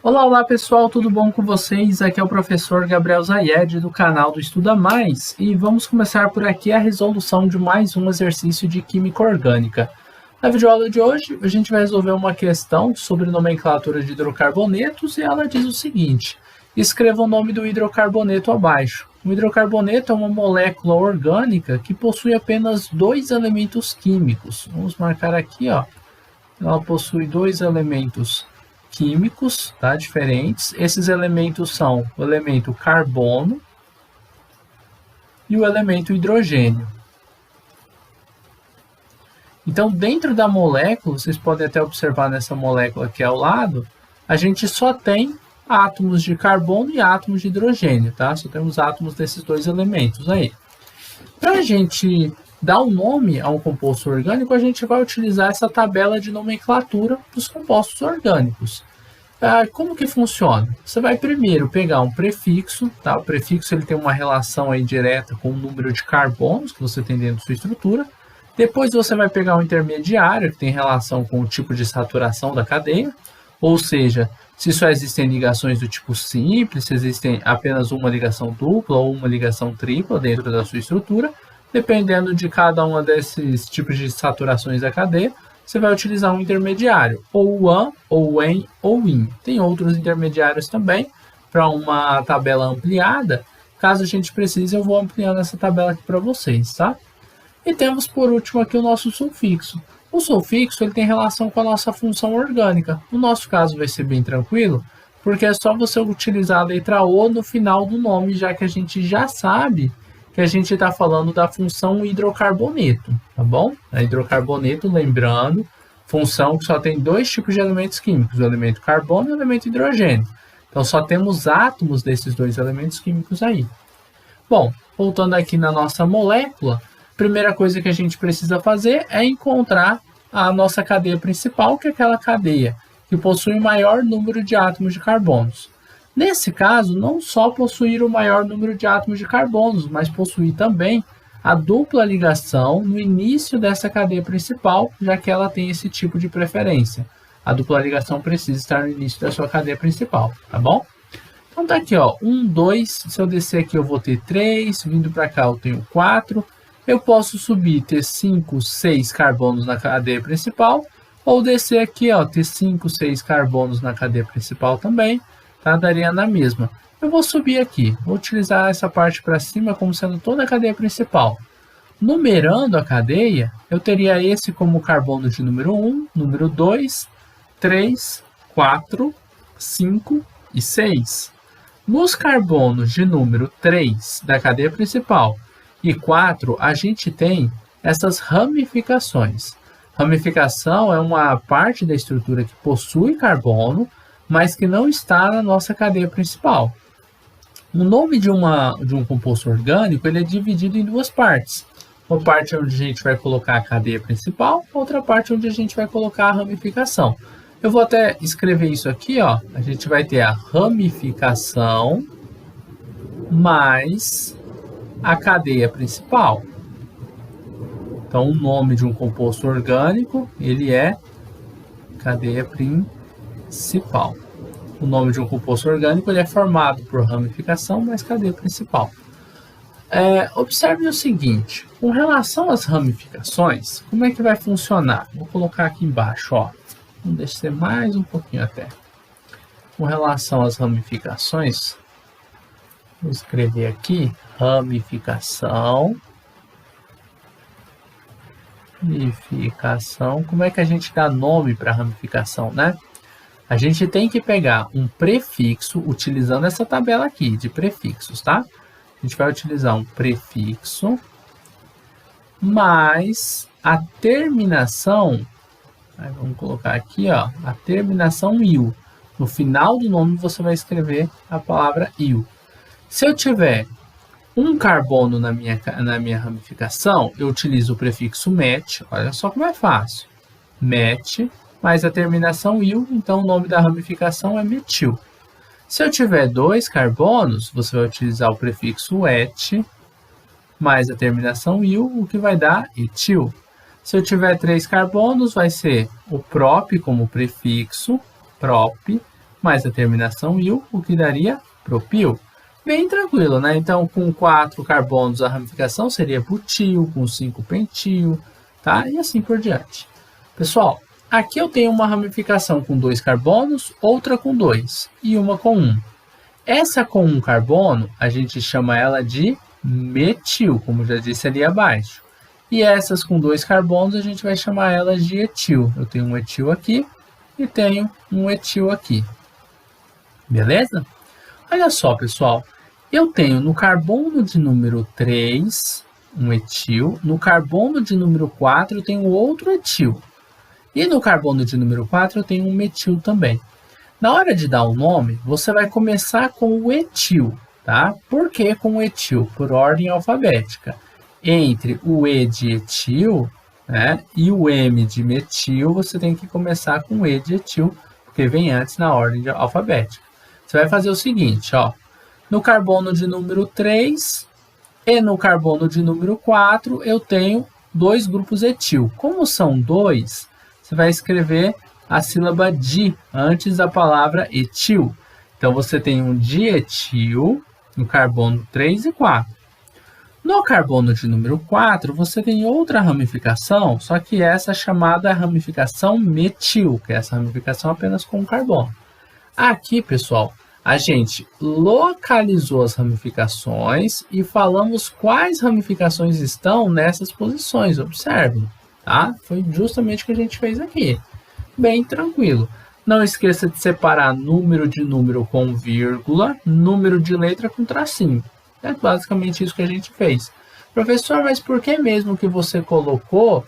Olá pessoal, tudo bom com vocês? Aqui é o professor Gabriel Zayed do canal do Estuda Mais e vamos começar por aqui a resolução de mais um exercício de Química Orgânica. Na videoaula de hoje, a gente vai resolver uma questão sobre nomenclatura de hidrocarbonetos e ela diz o seguinte: escreva o nome do hidrocarboneto abaixo. O hidrocarboneto é uma molécula orgânica que possui apenas dois elementos químicos. Vamos marcar aqui, ó. Ela possui dois elementos químicos, tá, diferentes. Esses elementos são o elemento carbono e o elemento hidrogênio. Então, dentro da molécula, vocês podem até observar nessa molécula aqui ao lado, a gente só tem átomos de carbono e átomos de hidrogênio, tá? Só temos átomos desses dois elementos aí. Para a gente dar um nome a um composto orgânico, a gente vai utilizar essa tabela de nomenclatura dos compostos orgânicos. Como que funciona? Você vai primeiro pegar um prefixo, tá? O prefixo ele tem uma relação aí direta com o número de carbonos que você tem dentro da sua estrutura. Depois você vai pegar um intermediário, que tem relação com o tipo de saturação da cadeia, ou seja, se só existem ligações do tipo simples, se existem apenas uma ligação dupla ou uma ligação tripla dentro da sua estrutura, dependendo de cada uma desses tipos de saturações da cadeia, você vai utilizar um intermediário, ou o AN, ou o EN, ou o IN. Tem outros intermediários também, para uma tabela ampliada. Caso a gente precise, eu vou ampliando essa tabela aqui para vocês, tá? E temos por último aqui o nosso sufixo. O sufixo ele tem relação com a nossa função orgânica. No nosso caso vai ser bem tranquilo, porque é só você utilizar a letra O no final do nome, já que a gente já sabe que a gente está falando da função hidrocarboneto, tá bom? A hidrocarboneto, lembrando, função que só tem dois tipos de elementos químicos, o elemento carbono e o elemento hidrogênio. Então só temos átomos desses dois elementos químicos aí. Bom, voltando aqui na nossa molécula, a primeira coisa que a gente precisa fazer é encontrar a nossa cadeia principal, que é aquela cadeia que possui o maior número de átomos de carbonos. Nesse caso, não só possuir o maior número de átomos de carbonos, mas possuir também a dupla ligação no início dessa cadeia principal, já que ela tem esse tipo de preferência. A dupla ligação precisa estar no início da sua cadeia principal, tá bom? Então tá aqui, ó, 1, 2, se eu descer aqui eu vou ter 3, vindo para cá eu tenho 4, eu posso subir, ter 5, 6 carbonos na cadeia principal, ou descer aqui, ó, ter 5, 6 carbonos na cadeia principal também, tá? Daria na mesma. Eu vou subir aqui, vou utilizar essa parte para cima como sendo toda a cadeia principal. Numerando a cadeia, eu teria esse como carbono de número 1, número 2, 3, 4, 5 e 6. Nos carbonos de número 3 da cadeia principal e 4, a gente tem essas ramificações. Ramificação é uma parte da estrutura que possui carbono, mas que não está na nossa cadeia principal. O nome de um composto orgânico ele é dividido em duas partes. Uma parte onde a gente vai colocar a cadeia principal, outra parte onde a gente vai colocar a ramificação. Eu vou até escrever isso aqui, ó. A gente vai ter a ramificação mais a cadeia principal. Então, o nome de um composto orgânico, ele é cadeia principal. O nome de um composto orgânico ele é formado por ramificação mais cadeia principal. Observe o seguinte, com relação às ramificações, como é que vai funcionar? Vou colocar aqui embaixo, ó. Vamos descer mais um pouquinho até. Com relação às ramificações, vou escrever aqui, ramificação. Como é que a gente dá nome para ramificação, né? A gente tem que pegar um prefixo, utilizando essa tabela aqui de prefixos, tá? A gente vai utilizar um prefixo, mais a terminação, vamos colocar aqui, ó, a terminação -il. No final do nome você vai escrever a palavra -il. Se eu tiver um carbono na minha ramificação, eu utilizo o prefixo met, olha só como é fácil. Met, mais a terminação -il, então o nome da ramificação é metil. Se eu tiver 2 carbonos, você vai utilizar o prefixo et, mais a terminação -il, o que vai dar etil. Se eu tiver 3 carbonos, vai ser o prop como prefixo, prop, mais a terminação il, o que daria propil. Bem tranquilo, né? Então, com 4 carbonos, a ramificação seria butil, com 5 pentil, tá? E assim por diante. Pessoal, aqui eu tenho uma ramificação com 2 carbonos, outra com 2 e uma com 1. Essa com 1 carbono, a gente chama ela de metil, como já disse ali abaixo. E essas com 2 carbonos, a gente vai chamar elas de etil. Eu tenho um etil aqui e tenho um etil aqui. Beleza? Olha só, pessoal. Eu tenho no carbono de número 3, um etil. No carbono de número 4, eu tenho outro etil. E no carbono de número 4, eu tenho um metil também. Na hora de dar o nome, você vai começar com o etil, tá? Por que com o etil? Por ordem alfabética. Entre o E de etil, né, e o M de metil, você tem que começar com o E de etil, porque vem antes na ordem alfabética. Você vai fazer o seguinte, ó. No carbono de número 3 e no carbono de número 4, eu tenho 2 grupos etil. Como são 2, você vai escrever a sílaba di antes da palavra etil. Então, você tem um dietil no carbono 3 e 4. No carbono de número 4, você tem outra ramificação, só que essa é chamada ramificação metil, que é essa ramificação apenas com carbono. Aqui, pessoal, a gente localizou as ramificações e falamos quais ramificações estão nessas posições. Observe, tá? Foi justamente o que a gente fez aqui. Bem tranquilo. Não esqueça de separar número de número com vírgula, número de letra com tracinho. É basicamente isso que a gente fez. Professor, mas por que mesmo que você colocou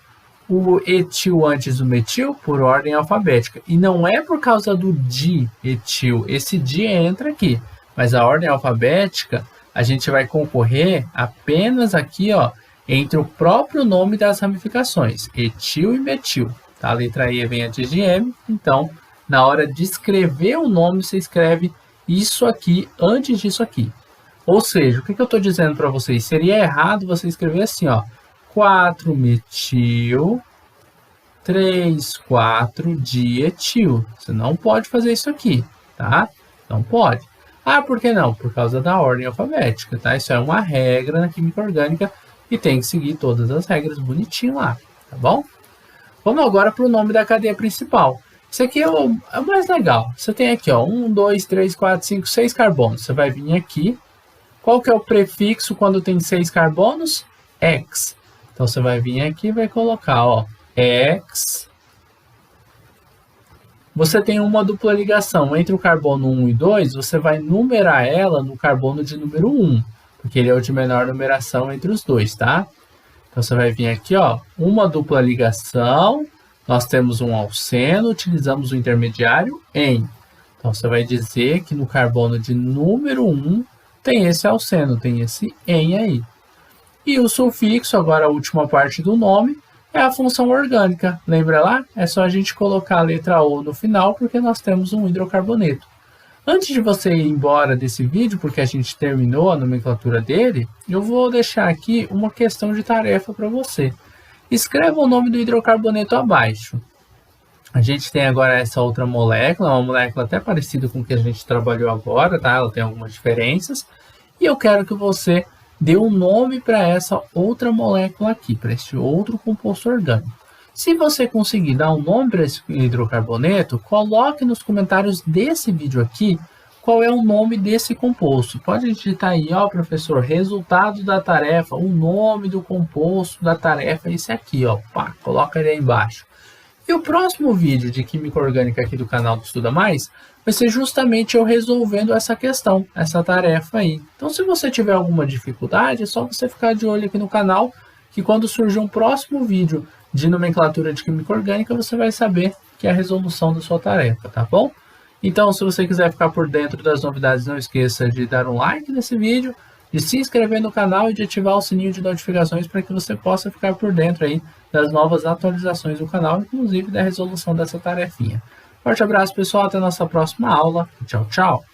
o etil antes do metil? Por ordem alfabética. E não é por causa do di-etil. Esse di entra aqui. Mas a ordem alfabética, a gente vai concorrer apenas aqui, ó, entre o próprio nome das ramificações. Etil e metil. Tá? A letra E vem antes de M. Então, na hora de escrever o nome, você escreve isso aqui antes disso aqui. Ou seja, o que eu estou dizendo para vocês? Seria errado você escrever assim, ó, 4-metil, 3,4-dietil. Você não pode fazer isso aqui, tá? Não pode. Ah, por que não? Por causa da ordem alfabética, tá? Isso é uma regra na química orgânica e tem que seguir todas as regras bonitinho lá, tá bom? Vamos agora para o nome da cadeia principal. Isso aqui é o mais legal. Você tem aqui, ó, 1, 2, 3, 4, 5, 6 carbonos. Você vai vir aqui. Qual que é o prefixo quando tem 6 carbonos? X. Então, você vai vir aqui e vai colocar, ó, X. Você tem uma dupla ligação entre o carbono 1 e 2, você vai numerar ela no carbono de número 1, porque ele é o de menor numeração entre os dois, tá? Então, você vai vir aqui, ó, uma dupla ligação, nós temos um alceno, utilizamos o intermediário em. Então, você vai dizer que no carbono de número 1, tem esse alceno, tem esse em aí. E o sufixo, agora a última parte do nome, é a função orgânica. Lembra lá? É só a gente colocar a letra O no final, porque nós temos um hidrocarboneto. Antes de você ir embora desse vídeo, porque a gente terminou a nomenclatura dele, eu vou deixar aqui uma questão de tarefa para você. Escreva o nome do hidrocarboneto abaixo. A gente tem agora essa outra molécula, uma molécula até parecida com o que a gente trabalhou agora, tá? Ela tem algumas diferenças. E eu quero que você dê um nome para essa outra molécula aqui, para esse outro composto orgânico. Se você conseguir dar um nome para esse hidrocarboneto, coloque nos comentários desse vídeo aqui qual é o nome desse composto. Pode digitar aí, ó, professor, resultado da tarefa, o nome do composto da tarefa é esse aqui, ó. Pá, coloca ele aí embaixo. E o próximo vídeo de Química Orgânica aqui do canal do Estuda Mais vai ser justamente eu resolvendo essa questão, essa tarefa aí. Então, se você tiver alguma dificuldade, é só você ficar de olho aqui no canal, que quando surgir um próximo vídeo de nomenclatura de Química Orgânica, você vai saber que é a resolução da sua tarefa, tá bom? Então, se você quiser ficar por dentro das novidades, não esqueça de dar um like nesse vídeo, de se inscrever no canal e de ativar o sininho de notificações para que você possa ficar por dentro aí das novas atualizações do canal, inclusive da resolução dessa tarefinha. Forte abraço, pessoal, até a nossa próxima aula. Tchau, tchau!